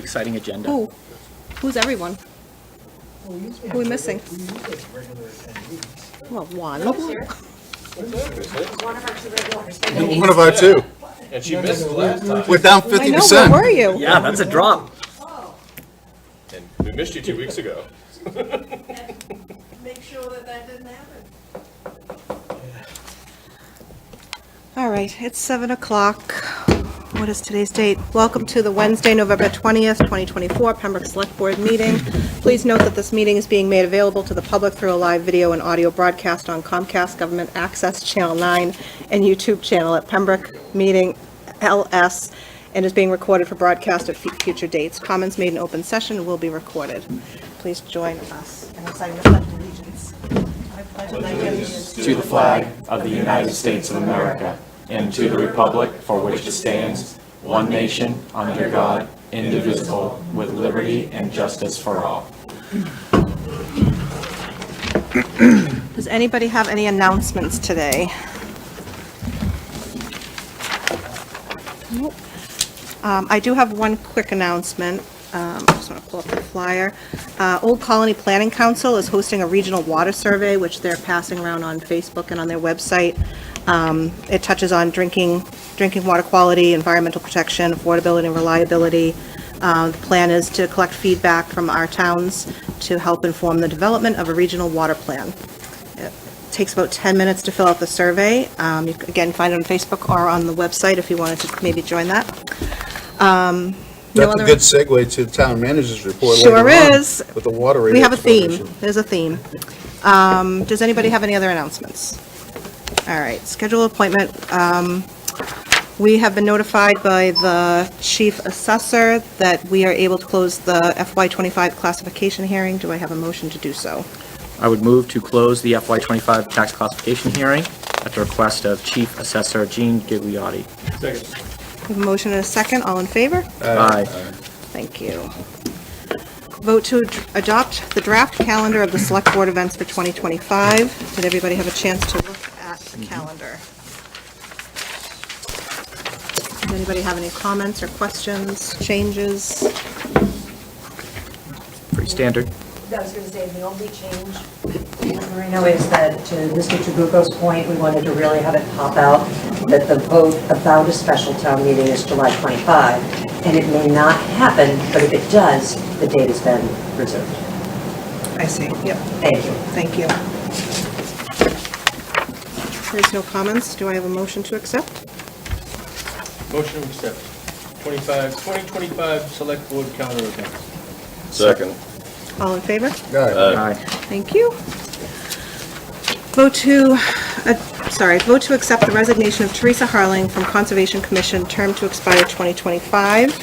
exciting agenda. Who? Who's everyone? Who are we missing? Well, one. One of our two. And she missed the last time. We're down I know, 50%. where were you? Yeah, that's a drop. And we missed you 2 weeks ago. Make sure that didn't happen. All right, it's 7 o'clock. What is today's date? Welcome to the Wednesday, November 20th, 2024 Pembroke Select Board meeting. Please note that this meeting is being made available to the public through a live video and audio broadcast on Comcast Government Access Channel 9 and YouTube channel at Pembroke Meeting LS, and is being recorded for broadcast at future dates. Comments made in open session will be recorded. Please join us in reciting the Pledge of Allegiance. I pledge allegiance To the flag of the United States of America and to the republic for which it stands, one nation, under God, indivisible, with liberty and justice for all. Does anybody have any announcements today? Nope. I do have one quick announcement. I just want to pull up the flyer. Old Colony Planning Council is hosting a regional water survey, which they're passing around on Facebook and on their website. It touches on drinking water quality, environmental protection, affordability, and reliability. The plan is to collect feedback from our towns to help inform the development of a regional water plan. It takes about 10 minutes to fill out the survey. You can, again, find it on Facebook or on the website if you wanted to maybe join that. That's a good segue to the town manager's report Sure later on is. with the water rate We have a theme. exploration. There's a theme. Does anybody have any other announcements? All right, schedule appointment. We have been notified by the chief assessor that we are able to close the FY25 classification hearing. Do I have a motion to do so? I would move to close the FY25 tax classification hearing at the request of Chief Assessor Gene Gigliotti. Second. We have a motion and a second. All in favor? Aye. Thank you. Vote to adopt the draft calendar of the Select Board events for 2025. Did everybody have a chance to look at the calendar? Does anybody have any comments or questions, changes? Pretty standard. I was gonna say, the only change, Marino, is that to Mr. Trabucco's point, we wanted to really have it pop out that the vote about a special town meeting is July 25, and it may not happen, but if it does, the date has been reserved. I see, yep, Thank you. thank you. There's no comments. Do I have a motion to accept? Motion to accept 2025 Select Board calendar events. Second. All in favor? Aye. Thank you. Vote to accept the resignation of Teresa Harling from Conservation Commission, term to expire 2025.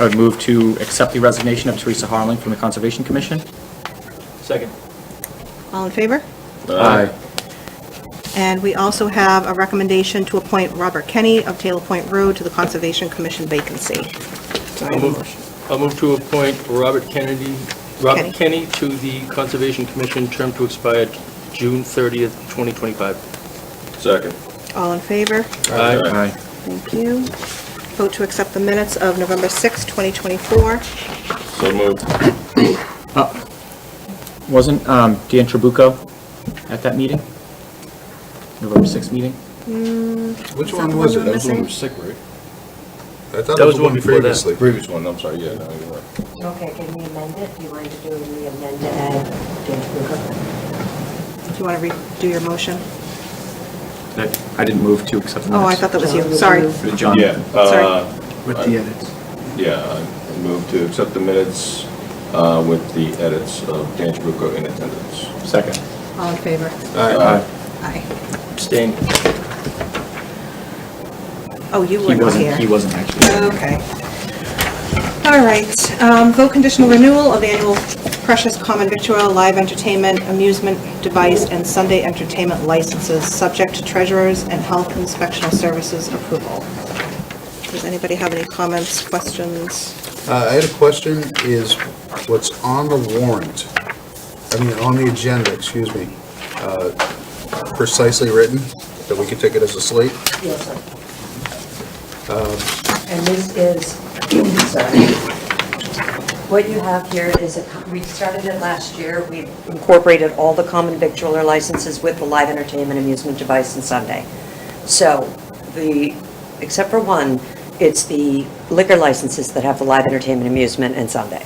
I would move to accept the resignation of Teresa Harling from the Conservation Commission. Second. All in favor? Aye. And we also have a recommendation to appoint Robert Kenny of Taylor Point Road to the Conservation Commission vacancy. Do I have a motion? I'll move to appoint Robert Kenny to the Conservation Commission, term to expire June 30th, 2025. Second. All in favor? Aye. Aye. Thank you. Vote to accept the minutes of November 6, 2024. So moved. Wasn't Dan Trabucco at that meeting? November 6th meeting? Which that one the was one it? we're That was the one missing? we were sick, right? I thought That was the one before that. previously. Previous one, I'm sorry, yeah, no, you're right. Okay, can we amend it? Do you mind to do the amend to add Dan Trabucco? Do you want to redo your motion? I didn't move to accept the Oh, I minutes. thought that was you. Sorry. John. Yeah, Sorry. With the edits. yeah, I move to accept the minutes with the edits of Dan Trabucco in attendance. Second. All in favor? Aye. Aye. Abstain. Oh, you He weren't wasn't, here. he wasn't actually. Okay. All right. Vote conditional renewal of annual Precious Common Victual, live entertainment, amusement device, and Sunday entertainment licenses, subject to treasurer's and health inspectional services approval. Does anybody have any comments, questions? I had a question, is what's on the warrant, on the agenda, excuse me, precisely written, that we could take it as a slate? Yes, sir. And this is, sorry. What you have here is, we started it last year. We incorporated all the common victualler licenses with the live entertainment amusement device and Sunday. So except for one, it's the liquor licenses that have the live entertainment amusement and Sunday.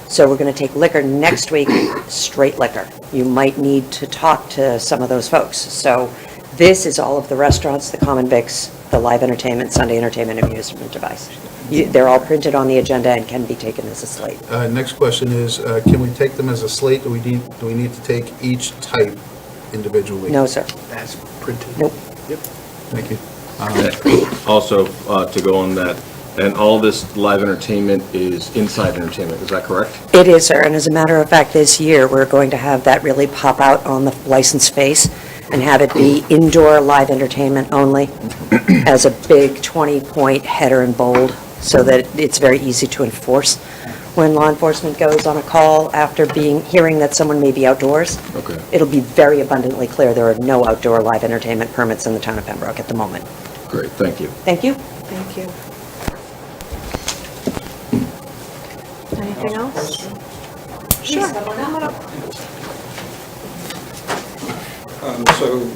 So we're going to take liquor next week, straight liquor. You might need to talk to some of those folks. So this is all of the restaurants, the common vics, the live entertainment, Sunday entertainment amusement device. They're all printed on the agenda and can be taken as a slate. Next question is, can we take them as a slate? Do we need to take each type individually? No, sir. As printed. Nope. Thank you. Also, to go on that, and all this live entertainment is inside entertainment, is that correct? It is, sir, and as a matter of fact, this year, we're going to have that really pop out on the license face and have it be indoor live entertainment only as a big 20-point header in bold, so that it's very easy to enforce when law enforcement goes on a call after hearing that someone may be outdoors. Okay. It'll be very abundantly clear there are no outdoor live entertainment permits in the town of Pembroke at the moment. Great, thank you. Thank you. Thank you. Anything else? Sure. Come on up. So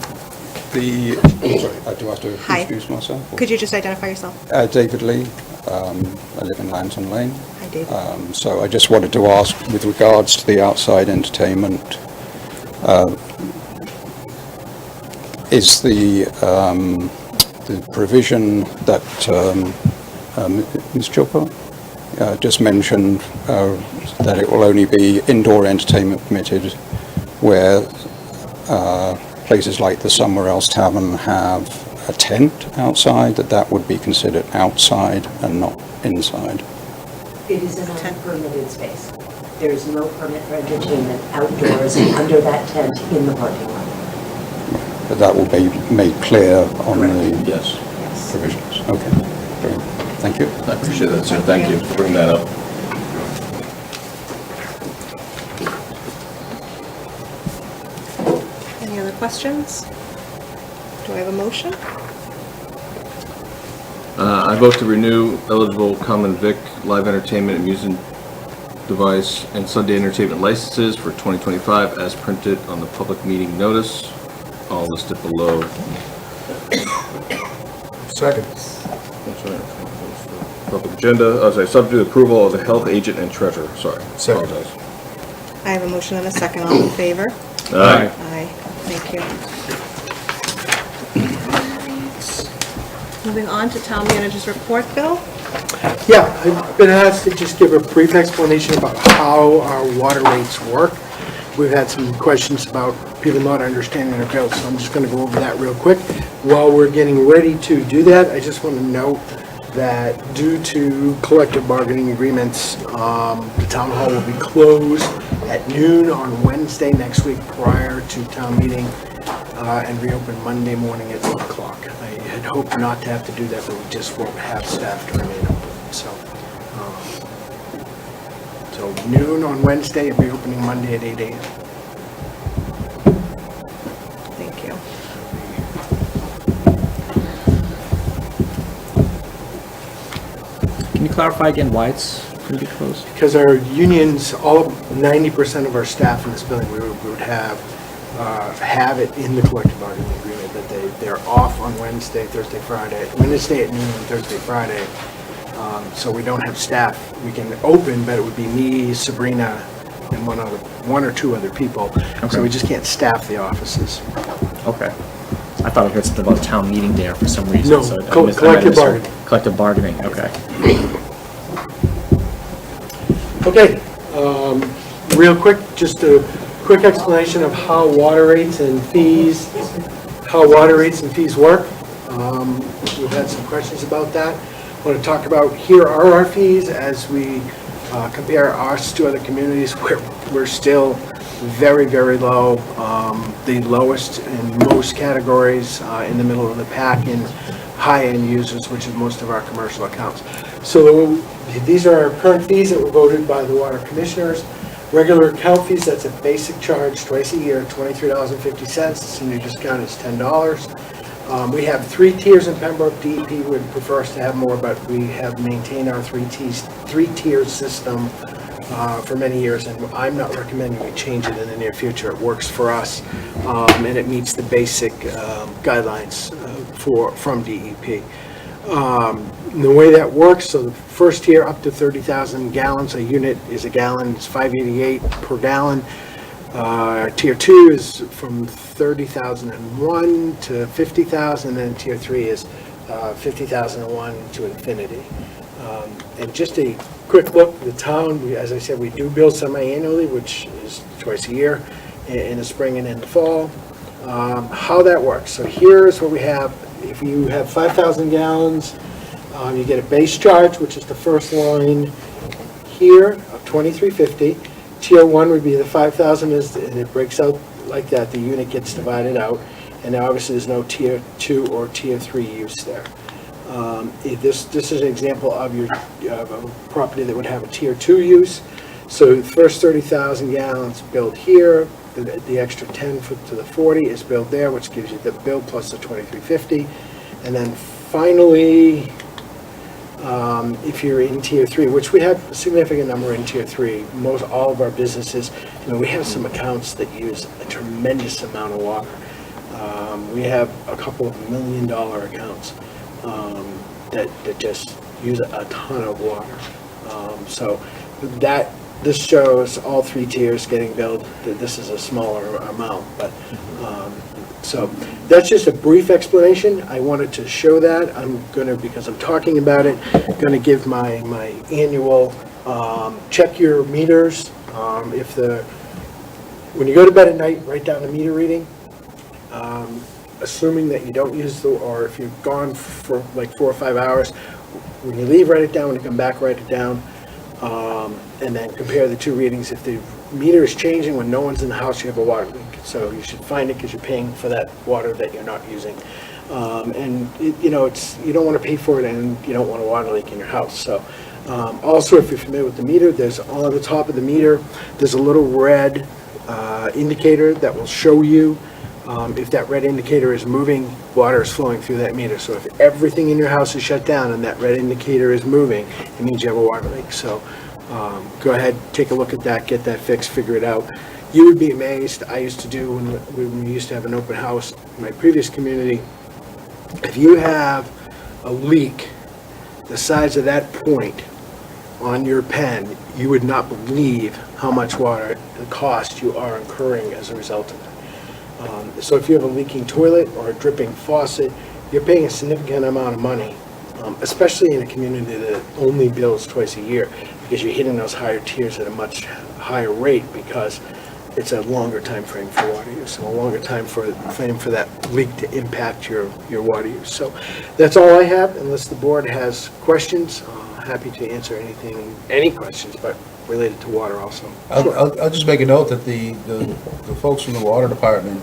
I do have to Hi. introduce myself. Could you just identify yourself? David Lee. I live in Lanton Lane. Hi, Dave. So I just wanted to ask, with regards to the outside entertainment, is the provision that Ms. Chopra just mentioned, that it will only be indoor entertainment permitted where places like the Somewhere Else Tavern have a tent outside, that would be considered outside and not inside? It is an unpermitted space. There is no permit for entertainment outdoors under that tent in the parking lot. But that will be made clear on the Yes, provisions. Okay, great. Thank you. I appreciate that, sir. Thank you for bringing that up. Any other questions? Do I have a motion? I vote to renew eligible common vic, live entertainment, amusement device, and Sunday entertainment licenses for 2025 as printed on the public meeting notice, all listed below. Second. That's right. Public agenda, subject to approval of the health agent and treasurer, sorry. Second. Apologize. I have a motion and a second. All in favor? Aye. Aye. Thank you. Moving on to town manager's report, Bill. Yeah, I've been asked to just give a brief explanation about how our water rates work. We've had some questions about people not understanding their bills, so I'm just going to go over that real quick. While we're getting ready to do that, I just want to note that due to collective bargaining agreements, the town hall will be closed at noon on Wednesday next week prior to town meeting, and reopen Monday morning at 8 o'clock. I had hoped not to have to do that, but we just won't have staff to remain open. So noon on Wednesday and reopening Monday at 8 a.m. Thank you. Can you clarify again why it's going to be closed? Because our unions, 90% of our staff in this building, we would have it in the collective bargaining agreement that they're off on Wednesday, Thursday, Friday, Wednesday at noon and Thursday, Friday. So we don't have staff. We can open, but it would be me, Sabrina, and one or two other people. Okay. So we just can't staff the offices. Okay. I thought I heard something about town meeting there for some reason. No, so I collective misheard. bargaining. Collective bargaining, okay. Okay, real quick, just a quick explanation of how water rates and fees work. We've had some questions about that. I want to talk about, here are our fees as we compare ours to other communities. We're still very, very low, the lowest in most categories, in the middle of the pack in high-end users, which is most of our commercial accounts. So these are our current fees that were voted by the water commissioners. Regular account fees, that's a basic charge twice a year, $23.50. The senior discount is $10. We have 3 tiers in Pembroke. DEP would prefer us to have more, but we have maintained our 3-tier system for many years, and I'm not recommending we change it in the near future. It works for us, and it meets the basic guidelines from DEP. The way that works, so the first tier up to 30,000 gallons, a unit is a gallon, it's $5.88 per gallon. Tier 2 is from 30,001 to 50,000, and Tier 3 is 50,001 to infinity. And just a quick look, the town, as I said, we do bill semi-annually, which is twice a year, in the spring and in the fall. How that works, so here's what we have. If you have 5,000 gallons, you get a base charge, which is the first line here of $23.50. Tier 1 would be the 5,000, and it breaks out like that. The unit gets divided out, and now obviously there's no Tier 2 or Tier 3 use there. This is an example of a property that would have a Tier 2 use. So the first 30,000 gallons billed here, the extra 10 to the 40 is billed there, which gives you the bill plus the $23.50. And then finally, if you're in Tier 3, which we have a significant number in Tier 3, all of our businesses, we have some accounts that use a tremendous amount of water. We have a couple of $1 million accounts that just use a ton of water. So this shows all 3 tiers getting billed. This is a smaller amount, but so that's just a brief explanation. I wanted to show that. I'm going to, because I'm talking about it, going to give my annual check your meters. When you go to bed at night, write down the meter reading. Assuming that you don't use or if you've gone for like 4 or 5 hours, when you leave, write it down. When you come back, write it down. And then compare the 2 readings. If the meter is changing when no one's in the house, you have a water leak. So you should find it because you're paying for that water that you're not using. You don't want to pay for it, and you don't want a water leak in your house. So also, if you're familiar with the meter, there's on the top of the meter, there's a little red indicator that will show you if that red indicator is moving, water is flowing through that meter. So if everything in your house is shut down and that red indicator is moving, it means you have a water leak. So go ahead, take a look at that, get that fixed, figure it out. You would be amazed. I used to do, when we used to have an open house in my previous community, if you have a leak the size of that point on your pen, you would not believe how much water and cost you are incurring as a result of that. So if you have a leaking toilet or a dripping faucet, you're paying a significant amount of money, especially in a community that only bills twice a year, because you're hitting those higher tiers at a much higher rate because it's a longer time frame for water use, so a longer time frame for that leak to impact your water use. So that's all I have, unless the board has questions. Happy to answer any questions, but related to water also. I'll just make a note that the folks from the water department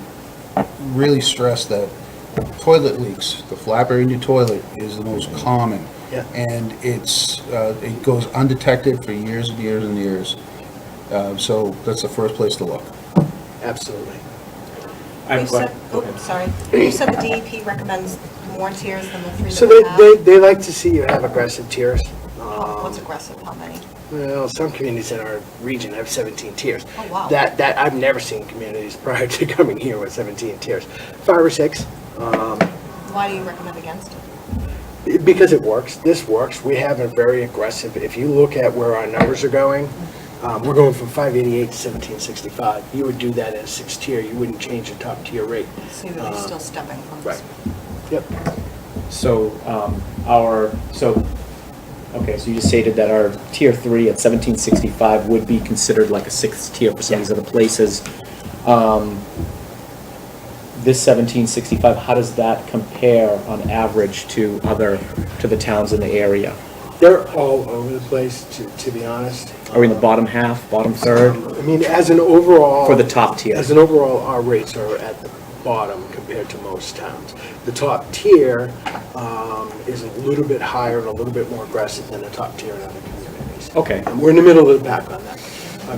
really stress that toilet leaks, the flapper in your toilet, is the most common. Yeah. And it goes undetected for years and years and years. So that's the first place to look. Absolutely. I'm glad. Sorry. You said the DEP recommends more tiers than the 3 So that we have? they like to see you have aggressive tiers. What's aggressive? How many? Well, some communities in our region have 17 tiers. Oh, wow. That I've never seen communities prior to coming here with 17 tiers. 5 or 6. Why do you recommend against it? Because it works. This works. We have a very aggressive, if you look at where our numbers are going, we're going from 588 to 1765. You would do that at a 6th tier. You wouldn't change the top tier rate. So you're still stepping from Right. this. Yep. So, okay, so you just stated that our Tier 3 at 1765 would be considered like a 6th tier for some of these other places. This 1765, how does that compare on average to the towns in the area? They're all over the place, to be honest. Are we in the bottom half, bottom third? I mean, as an overall... For the top tier? As an overall, our rates are at the bottom compared to most towns. The top tier is a little bit higher and a little bit more aggressive than the top tier in other communities. Okay. And we're in the middle of the pack on that.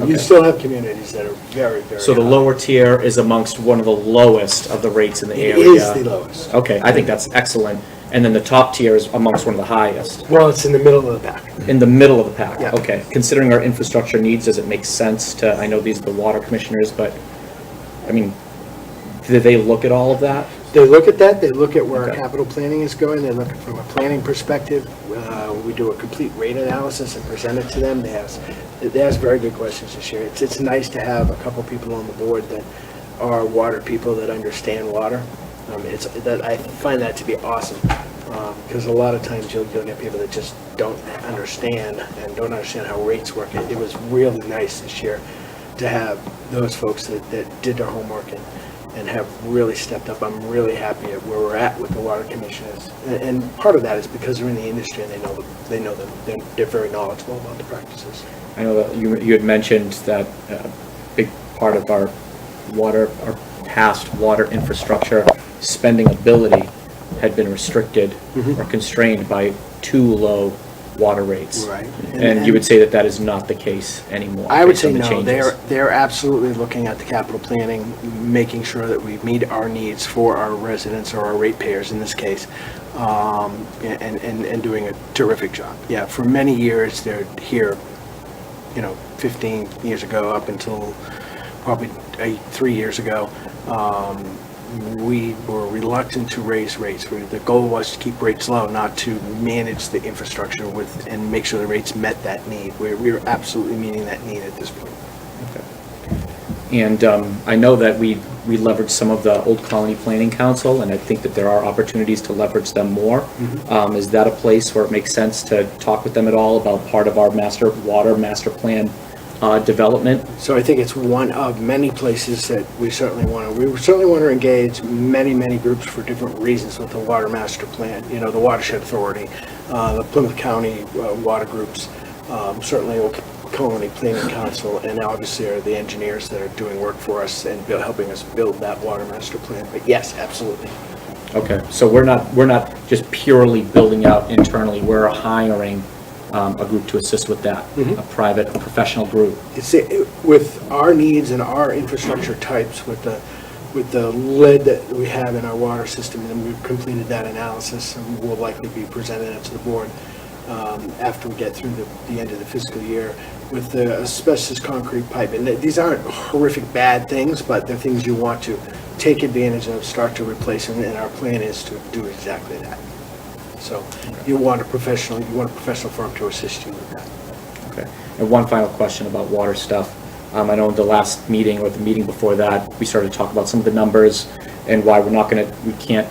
You still have communities that are very, very So the high. lower tier is amongst one of the lowest of the rates in the It area? is the lowest. Okay, I think that's excellent. And then the top tier is amongst one of the highest? Well, it's in the middle of the pack. In the middle of the pack? Yeah. Okay. Considering our infrastructure needs, does it make sense to, I know these are the water commissioners, but, I mean, do they look at all of that? They look at that, they look at where our Okay. capital planning is going, they look at from a planning perspective. We do a complete rate analysis and present it to them. They ask very good questions this year. It's nice to have a couple people on the board that are water people that understand water. I find that to be awesome, because a lot of times you'll get people that just don't understand and don't understand how rates work. It was really nice this year to have those folks that did their homework and have really stepped up. I'm really happy at where we're at with the water commissioners. And part of that is because they're in the industry and they know them. They're very knowledgeable about the practices. I know that you had mentioned that a big part of our past water infrastructure spending ability had been restricted or constrained by too low water rates. Right. And you would say that that is not the case anymore? I would based say on the no. changes? They're absolutely looking at the capital planning, making sure that we meet our needs for our residents or our ratepayers in this case, and doing a terrific job. Yeah, for many years they're here, 15 years ago up until probably 3 years ago. We were reluctant to raise rates. The goal was to keep rates low, not to manage the infrastructure and make sure the rates met that need. We're absolutely meeting that need at this point. And I know that we leverage some of the Old Colony Planning Council, and I think that there are opportunities to leverage them more. Is that a place where it makes sense to talk with them at all about part of our water master plan development? So I think it's one of many places that we certainly want to engage many groups for different reasons with the water master plan. The Watershed Authority, the Plymouth County water groups, certainly Old Colony Planning Council, and obviously are the engineers that are doing work for us and helping us build that water master plan. But yes, absolutely. Okay, so we're not just purely building out internally, we're hiring a group to assist with that, a professional group. With our needs and our infrastructure types, with the lead that we have in our water system, and we've completed that analysis, and we'll likely be presenting it to the board after we get through the end of the fiscal year, with the asbestos concrete pipe. And these aren't horrific bad things, but they're things you want to take advantage of, start to replace them, and our plan is to do exactly that. So you want a professional firm to assist you with that. Okay, and one final question about water stuff. I know in the last meeting or the meeting before that, we started to talk about some of the numbers and why we can't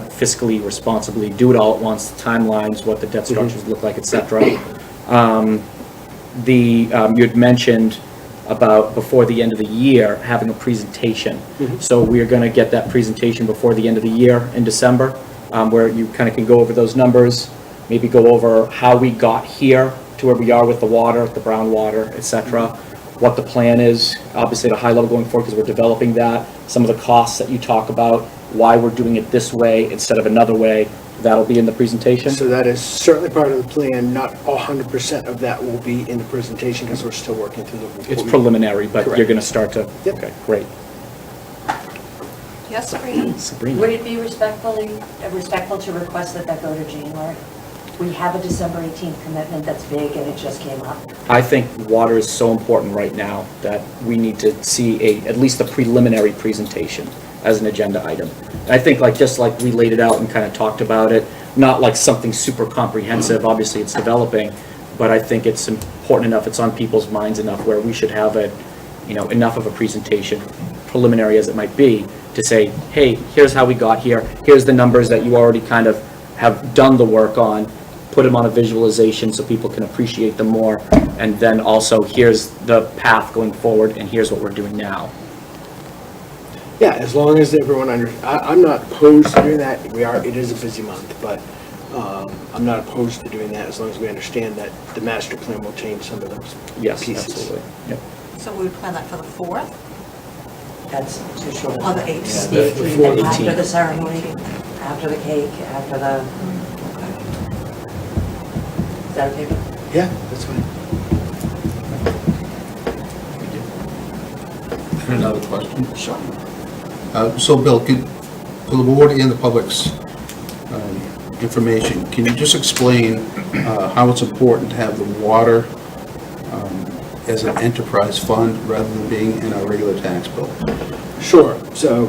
fiscally responsibly do it all at once, timelines, what the debt structures look like, et cetera. You had mentioned about before the end of the year having a presentation. So we are going to get that presentation before the end of the year in December, where you kind of can go over those numbers, maybe go over how we got here to where we are with the water, the brown water, et cetera, what the plan is, obviously at a high level going forward because we're developing that, some of the costs that you talk about, why we're doing it this way instead of another way. That'll be in the presentation? So that is certainly part of the plan. Not 100% of that will be in the presentation because we're still working through the... It's preliminary, but Correct. you're going to start to... Yep. Okay, great. Yes, Sabrina? Sabrina? Would it be respectful to request that go to January? We have a December 18th commitment that's big and it just came up. I think water is so important right now that we need to see at least a preliminary presentation as an agenda item. And I think just like we laid it out and kind of talked about it, not like something super comprehensive, obviously it's developing, but I think it's important enough, it's on people's minds enough where we should have enough of a presentation, preliminary as it might be, to say, hey, here's how we got here, here's the numbers that you already kind of have done the work on, put them on a visualization so people can appreciate them more, and then also here's the path going forward and here's what we're doing now. Yeah, as long as everyone I'm not opposed to doing that. It is a busy month, but I'm not opposed to doing that as long as we understand that the master plan will change some of those Yes, pieces. absolutely. Yep. So we would plan that for the 4th? That's too short. Oh, the 8th. The 18th, after 18th. the ceremony, after the cake, after the... Is that okay? Yeah, that's fine. Another question? Sure. So Bill, for the board and the public's information, can you just explain how it's important to have the water as an enterprise fund rather than being in our regular tax bill? Sure. So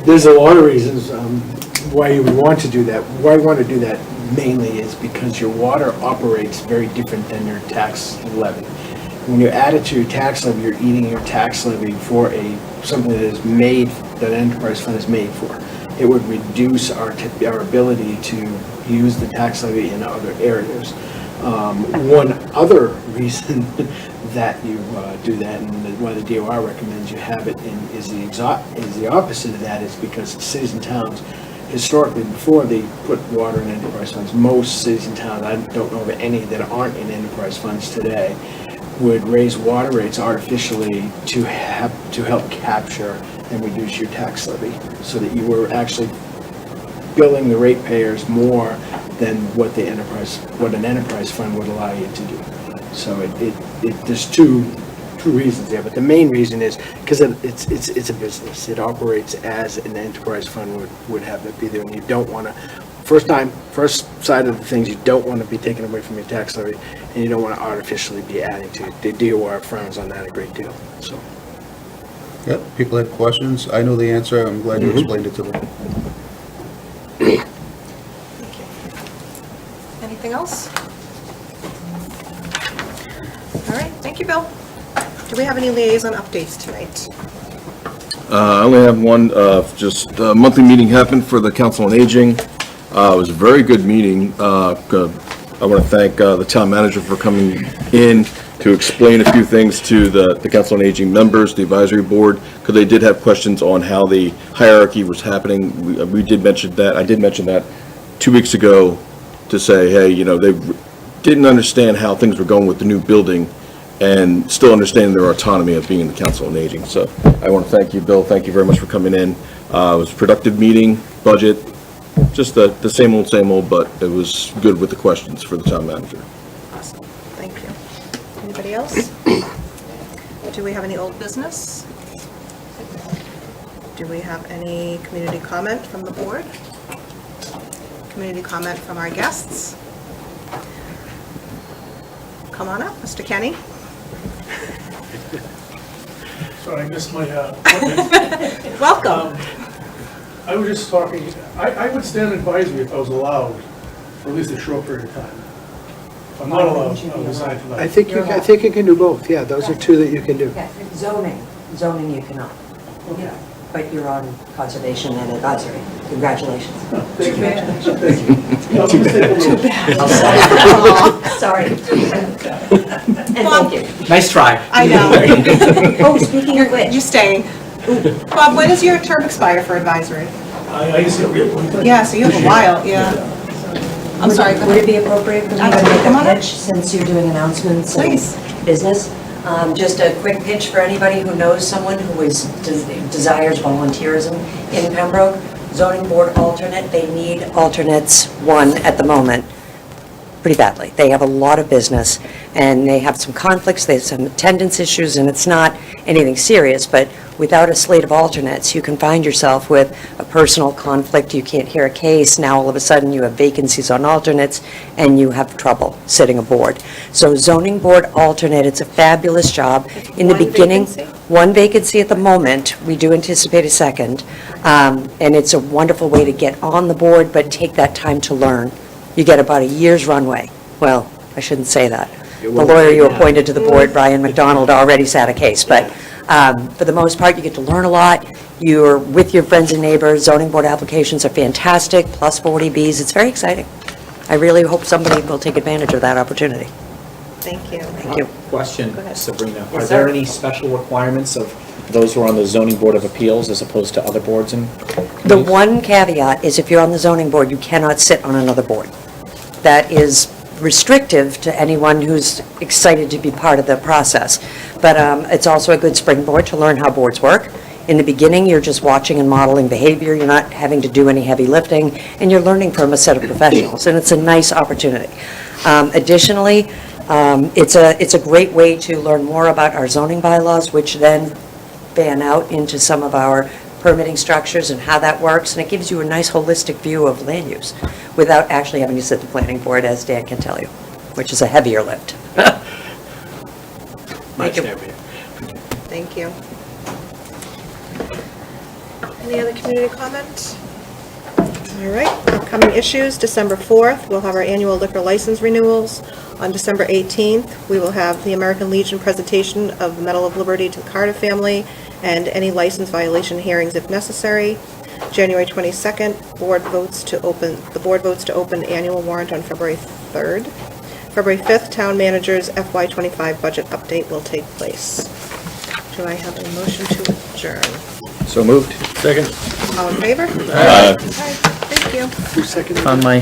there's a lot of reasons why you would want to do that. Why you want to do that mainly is because your water operates very different than your tax levy. When you add it to your tax levy, you're eating your tax levy for something that is made, that an enterprise fund is made for. It would reduce our ability to use the tax levy in other areas. One other reason that you do that, and why the DOR recommends you have it is the opposite of that, is because cities and towns, historically, before they put water in enterprise funds, most cities and towns, I don't know of any that aren't in enterprise funds today, would raise water rates artificially to help capture and reduce your tax levy, so that you were actually billing the ratepayers more than what an enterprise fund would allow you to do. So there's two reasons there, but the main reason is because it's a business. It operates as an enterprise fund would have it be there, and you don't want to. First side of the things, you don't want to be taken away from your tax levy, and you don't want to artificially be adding to it. The DOR frowns on that a great deal. So. Yep, people had questions. I know the answer. I'm glad you explained it to them. Anything else? All right, thank you, Bill. Do we have any liaison updates tonight? I only have one, just a monthly meeting happened for the Council on Aging. It was a very good meeting. I want to thank the town manager for coming in to explain a few things to the Council on Aging members, the advisory board, because they did have questions on how the hierarchy was happening. We did mention that. I did mention that 2 weeks ago to say, hey, they didn't understand how things were going with the new building and still understanding their autonomy of being in the Council on Aging. So I want to thank you, Bill. Thank you very much for coming in. It was a productive meeting, budget, just the same old, but it was good with the questions for the town manager. Awesome, thank you. Anybody else? Do we have any old business? Do we have any community comment from the board? Community comment from our guests? Come on up, Mr. Kenny. Sorry, I missed my appointment. Welcome. I was just talking, I would stand advisory if I was allowed, for at least a short period of time. If I'm not allowed, I'll decide tonight. I think you can do both. Yeah, those are two that you can do. Yeah, zoning you cannot. Okay. But you're on conservation and advisory. Congratulations. Thank you. Too bad. Sorry. And thank you. Nice try. I know. Oh, speaking of which. You're staying. Bob, when does your term expire for advisory? I used to get reappointed. Yeah, so you have a while, yeah. I'm sorry, go Would it ahead. be appropriate for me to Absolutely. make Come a on up. pitch, since you're doing announcements Please. and business? Just a quick pitch for anybody who knows someone who desires volunteerism in Pembroke. Zoning board alternate, they need alternates, one at the moment, pretty badly. They have a lot of business, and they have some conflicts, they have some attendance issues, and it's not anything serious, but without a slate of alternates, you can find yourself with a personal conflict, you can't hear a case, now all of a sudden you have vacancies on alternates, and you have trouble sitting a board. So zoning board alternate, it's a fabulous job. In the One beginning, vacancy? one vacancy at the moment, we do anticipate a second, and it's a wonderful way to get on the board, but take that time to learn. You get about a year's runway. Well, I shouldn't say that. The lawyer you appointed to the board, Brian McDonald, already sat a case, but for the most part, you get to learn a lot. You're with your friends and neighbors. Zoning board applications are fantastic, plus 40Bs. It's very exciting. I really hope somebody will take advantage of that opportunity. Thank you. Thank you. Question, Go ahead. Sabrina. Yes, Are there sir. any special requirements of those who are on the zoning board of appeals as opposed to other boards and The committees? one caveat is if you're on the zoning board, you cannot sit on another board. That is restrictive to anyone who's excited to be part of the process. But it's also a good springboard to learn how boards work. In the beginning, you're just watching and modeling behavior. You're not having to do any heavy lifting, and you're learning from a set of professionals, and it's a nice opportunity. Additionally, It's a great way to learn more about our zoning bylaws, which then fan out into some of our permitting structures and how that works, and it gives you a nice holistic view of land use without actually having to sit the planning board, as Dan can tell you, which is a heavier lift. Nice you. to have you. Thank you. Any other community comments? All right, upcoming issues, December 4th, we'll have our annual liquor license renewals. On December 18th, we will have the American Legion presentation of the Medal of Liberty to the Carter family and any license violation hearings if necessary. January 22nd, the board votes to open the annual warrant on February 3rd. February 5th, town manager's FY25 budget update will take place. Do I have a motion to adjourn? So moved. Second. All in favor? Aye. Okay, thank you. Who's second? On my